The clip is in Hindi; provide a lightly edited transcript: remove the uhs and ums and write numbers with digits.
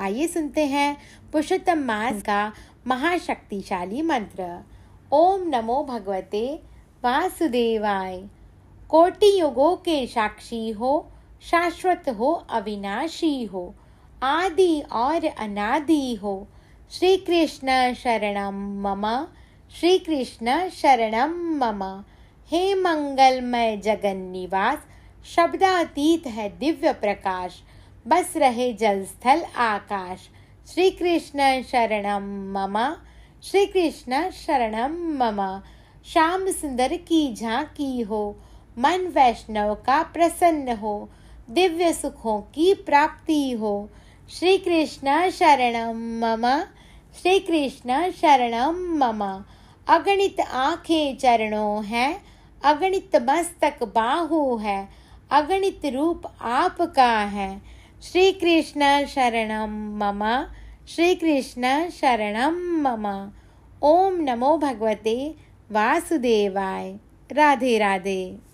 आइए सुनते हैं पुरुषोत्तम मास का महाशक्तिशाली मंत्र। ओम नमो भगवते वासुदेवाय। कोटि युगों के साक्षी हो, शाश्वत हो, अविनाशी हो, आदि और अनादि हो, श्री कृष्ण शरणम मम, श्री कृष्ण शरणम मम। हे मंगलमय जगन निवास, शब्दातीत है दिव्य प्रकाश, बस रहे जल स्थल आकाश। श्री कृष्ण शरणम मम, श्री कृष्ण शरणम मम। श्याम सुंदर की झांकी हो, मन वैष्णव का प्रसन्न हो, दिव्य सुखों की प्राप्ति हो। श्री कृष्ण शरणम मम, श्री कृष्ण शरणम मम। अगणित आंखें चरणों हैं, अगणित मस्तक बाहु है, अगणित रूप आपका है। श्री कृष्ण शरणम मम, श्री कृष्ण शरणम मम। ओम नमो भगवते वासुदेवाय। राधे राधे।